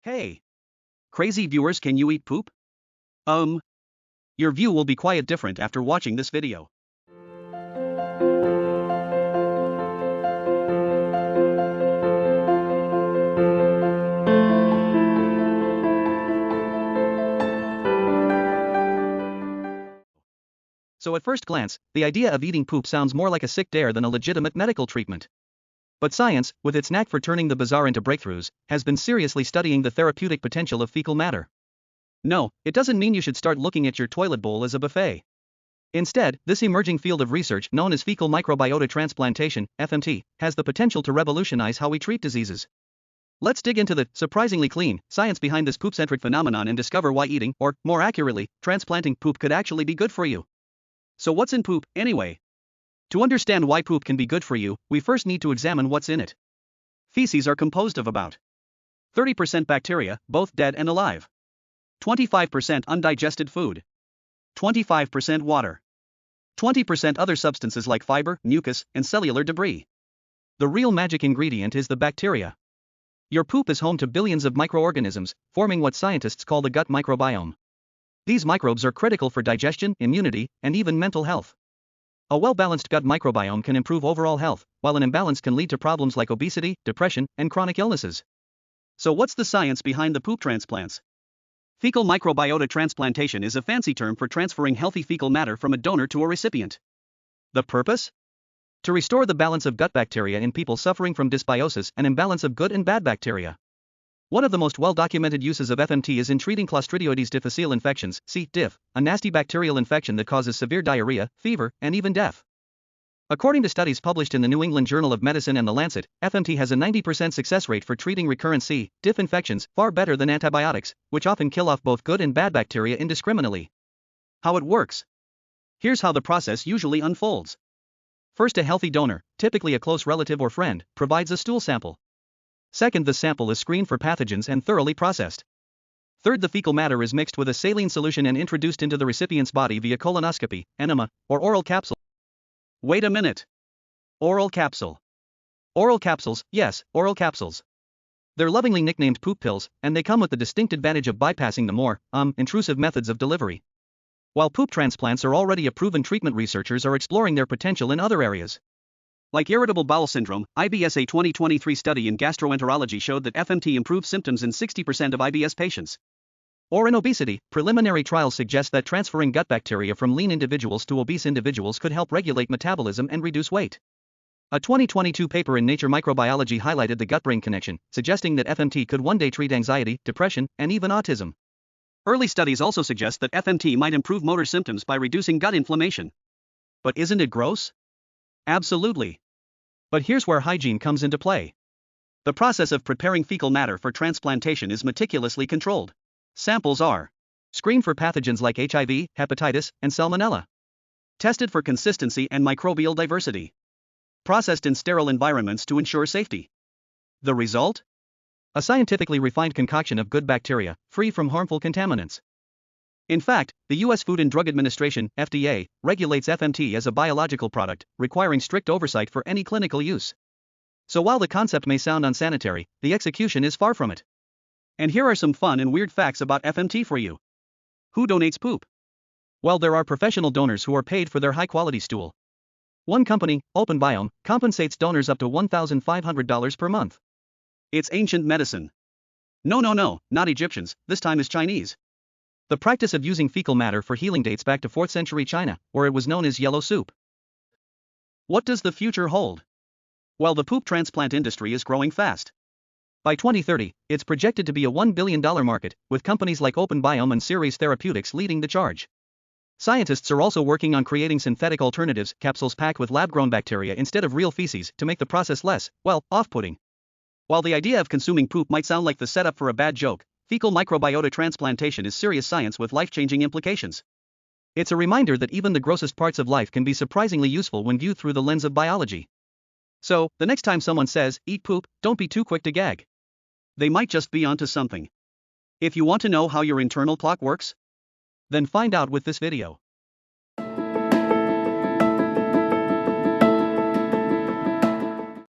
Hey, crazy viewers, can you eat poop? Um, your view will be quite different after watching this video. So at first glance, the idea of eating poop sounds more like a sick dare than a legitimate medical treatment. But science, with its knack for turning the bizarre into breakthroughs, has been seriously studying the therapeutic potential of fecal matter. No, it doesn't mean you should start looking at your toilet bowl as a buffet. Instead, this emerging field of research, known as fecal microbiota transplantation, FMT, has the potential to revolutionize how we treat diseases. Let's dig into the surprisingly clean science behind this poop-centric phenomenon and discover why eating, or more accurately, transplanting poop could actually be good for you. So what's in poop, anyway? To understand why poop can be good for you, we first need to examine what's in it. Feces are composed of about 30% bacteria, both dead and alive. 25% undigested food. 25% water. 20% other substances like fiber, mucus, and cellular debris. The real magic ingredient is the bacteria. Your poop is home to billions of microorganisms, forming what scientists call the gut microbiome. These microbes are critical for digestion, immunity, and even mental health. A well-balanced gut microbiome can improve overall health, while an imbalance can lead to problems like obesity, depression, and chronic illnesses. So what's the science behind the poop transplants? Fecal microbiota transplantation is a fancy term for transferring healthy fecal matter from a donor to a recipient. The purpose? To restore the balance of gut bacteria in people suffering from dysbiosis, an imbalance of good and bad bacteria. One of the most well-documented uses of FMT is in treating Clostridioides difficile infections, (DIF), a nasty bacterial infection that causes severe diarrhea, fever, and even death. According to studies published in the New England Journal of Medicine and The Lancet, FMT has a 90% success rate for treating recurrent (DIF) infections, far better than antibiotics, which often kill off both good and bad bacteria indiscriminately. How it works? Here's how the process usually unfolds. First, a healthy donor, typically a close relative or friend, provides a stool sample. Second, the sample is screened for pathogens and thoroughly processed. Third, the fecal matter is mixed with a saline solution and introduced into the recipient's body via colonoscopy, enema, or oral capsule. Wait a minute. Oral capsule. Oral capsules, yes, oral capsules. They're lovingly nicknamed poop pills, and they come with the distinct advantage of bypassing the more, intrusive methods of delivery. While poop transplants are already a proven treatment, researchers are exploring their potential in other areas. Like irritable bowel syndrome, IBS. A 2023 study in gastroenterology showed that FMT improves symptoms in 60% of IBS patients. Or in obesity, preliminary trials suggest that transferring gut bacteria from lean individuals to obese individuals could help regulate metabolism and reduce weight. A 2022 paper in Nature Microbiology highlighted the gut-brain connection, suggesting that FMT could one day treat anxiety, depression, and even autism. Early studies also suggest that FMT might improve motor symptoms by reducing gut inflammation. But isn't it gross? Absolutely. But here's where hygiene comes into play. The process of preparing fecal matter for transplantation is meticulously controlled. Samples are screened for pathogens like HIV, hepatitis, and salmonella. Tested for consistency and microbial diversity. Processed in sterile environments to ensure safety. The result? A scientifically refined concoction of good bacteria, free from harmful contaminants. In fact, the U.S. Food and Drug Administration, FDA, regulates FMT as a biological product, requiring strict oversight for any clinical use. So while the concept may sound unsanitary, the execution is far from it. And here are some fun and weird facts about FMT for you. Who donates poop? Well, there are professional donors who are paid for their high-quality stool. One company, OpenBiome, compensates donors up to $1,500 per month. It's ancient medicine. No, not Egyptians, this time is Chinese. The practice of using fecal matter for healing dates back to 4th century China, where it was known as yellow soup. What does the future hold? Well, the poop transplant industry is growing fast. By 2030, it's projected to be a $1 billion market, with companies like OpenBiome and Seres Therapeutics leading the charge. Scientists are also working on creating synthetic alternatives, capsules packed with lab-grown bacteria instead of real feces, to make the process less, off-putting. While the idea of consuming poop might sound like the setup for a bad joke, fecal microbiota transplantation is serious science with life-changing implications. It's a reminder that even the grossest parts of life can be surprisingly useful when viewed through the lens of biology. So, the next time someone says, "eat poop," don't be too quick to gag. They might just be onto something. If you want to know how your internal clock works, then find out with this video.